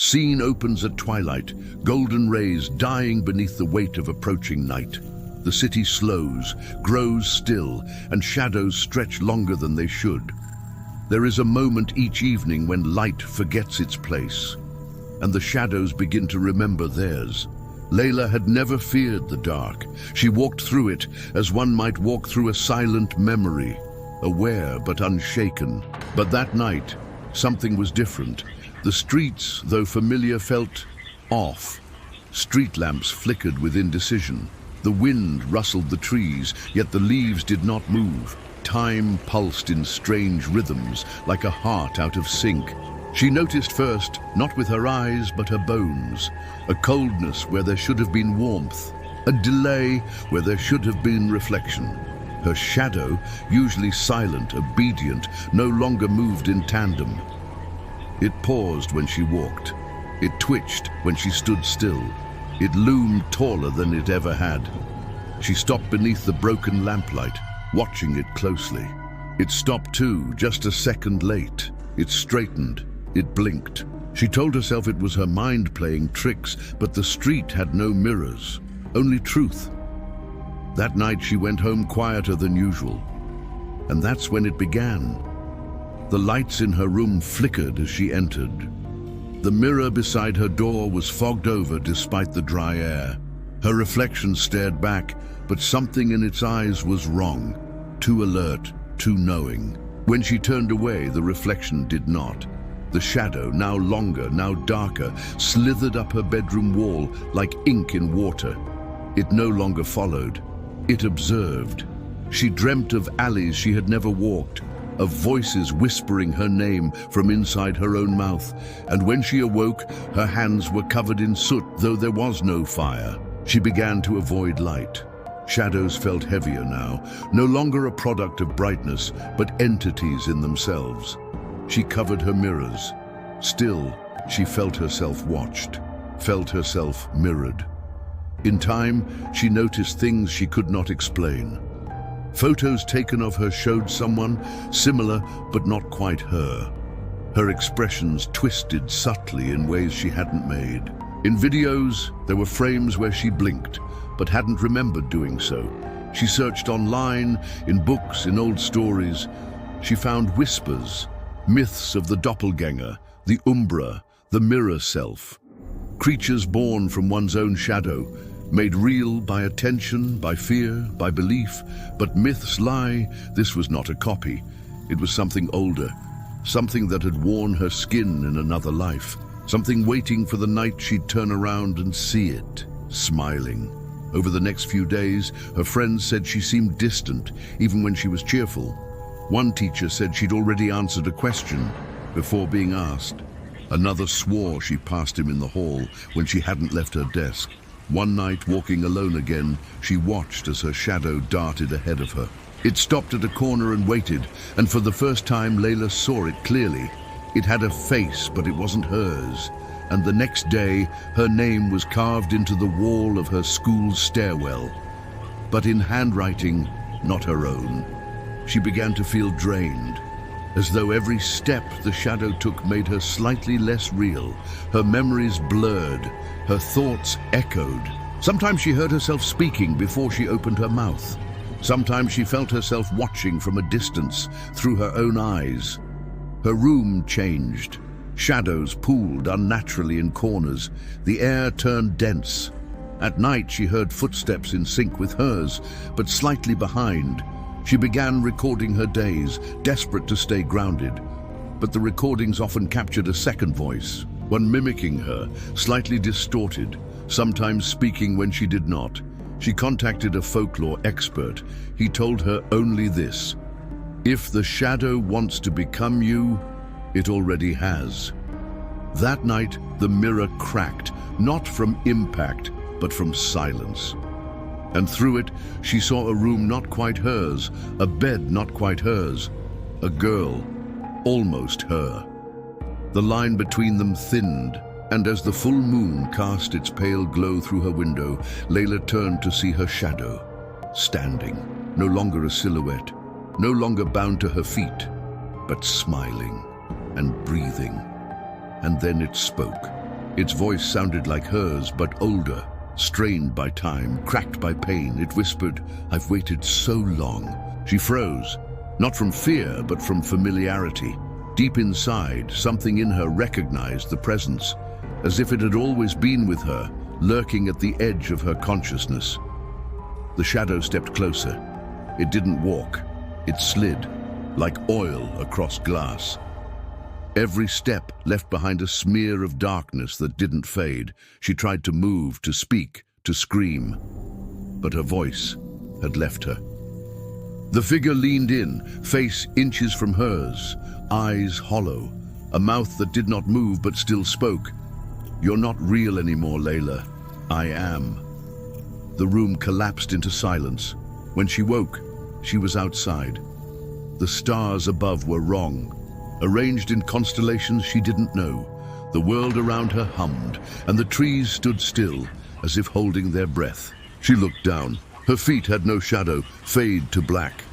Scene opens at twilight, golden rays dying beneath the weight of approaching night. The city slows, grows still, and shadows stretch longer than they should. There is a moment each evening when light forgets its place, and the shadows begin to remember theirs. Layla had never feared the dark. She walked through it as one might walk through a silent memory, aware but unshaken. But that night, something was different. The streets, though familiar, felt off. Street lamps flickered with indecision. The wind rustled the trees, yet the leaves did not move. Time pulsed in strange rhythms, like a heart out of sync. She noticed first, not with her eyes, but her bones, a coldness where there should have been warmth, a delay where there should have been reflection. Her shadow, usually silent, obedient, no longer moved in tandem. It paused when she walked. It twitched when she stood still. It loomed taller than it ever had. She stopped beneath the broken lamplight, watching it closely. It stopped too, just a second late. It straightened. It blinked. She told herself it was her mind playing tricks, but the street had no mirrors, only truth. That night she went home quieter than usual. And that's when it began. The lights in her room flickered as she entered. The mirror beside her door was fogged over despite the dry air. Her reflection stared back, but something in its eyes was wrong. Too alert, too knowing. When she turned away, the reflection did not. The shadow, now longer, now darker, slithered up her bedroom wall like ink in water. It no longer followed. It observed. She dreamt of alleys she had never walked, of voices whispering her name from inside her own mouth. And when she awoke, her hands were covered in soot, though there was no fire. She began to avoid light. Shadows felt heavier now, no longer a product of brightness, but entities in themselves. She covered her mirrors. Still, she felt herself watched, felt herself mirrored. In time, she noticed things she could not explain. Photos taken of her showed someone similar, but not quite her. Her expressions twisted subtly in ways she hadn't made. In videos, there were frames where she blinked, but hadn't remembered doing so. She searched online, in books, in old stories. She found whispers, myths of the doppelganger, the umbra, the mirror self. Creatures born from one's own shadow, made real by attention, by fear, by belief. But myths lie, this was not a copy. It was something older, something that had worn her skin in another life, something waiting for the night she'd turn around and see it, smiling. Over the next few days, her friends said she seemed distant, even when she was cheerful. One teacher said she'd already answered a question before being asked. Another swore she passed him in the hall when she hadn't left her desk. One night, walking alone again, she watched as her shadow darted ahead of her. It stopped at a corner and waited, and for the first time Layla saw it clearly. It had a face, but it wasn't hers. And the next day, her name was carved into the wall of her school's stairwell. But in handwriting, not her own. She began to feel drained, as though every step the shadow took made her slightly less real. Her memories blurred, her thoughts echoed. Sometimes she heard herself speaking before she opened her mouth. Sometimes she felt herself watching from a distance, through her own eyes. Her room changed. Shadows pooled unnaturally in corners. The air turned dense. At night she heard footsteps in sync with hers, but slightly behind. She began recording her days, desperate to stay grounded. But the recordings often captured a second voice, one mimicking her, slightly distorted, sometimes speaking when she did not. She contacted a folklore expert. He told her only this: if the shadow wants to become you, it already has. That night, the mirror cracked, not from impact, but from silence. And through it, she saw a room not quite hers, a bed not quite hers, a girl, almost her. The line between them thinned, and as the full moon cast its pale glow through her window, Layla turned to see her shadow, standing, no longer a silhouette, no longer bound to her feet, but smiling and breathing. And then it spoke. Its voice sounded like hers, but older, strained by time, cracked by pain. It whispered, "I've waited so long." She froze, not from fear, but from familiarity. Deep inside, something in her recognized the presence, as if it had always been with her, lurking at the edge of her consciousness. The shadow stepped closer. It didn't walk. It slid, like oil across glass. Every step left behind a smear of darkness that didn't fade. She tried to move, to speak, to scream, but her voice had left her. The figure leaned in, face inches from hers, eyes hollow, a mouth that did not move but still spoke. "You're not real anymore, Layla. I am." The room collapsed into silence. When she woke, she was outside. The stars above were wrong, arranged in constellations she didn't know. The world around her hummed, and the trees stood still, as if holding their breath. She looked down. Her feet had no shadow, fade to black.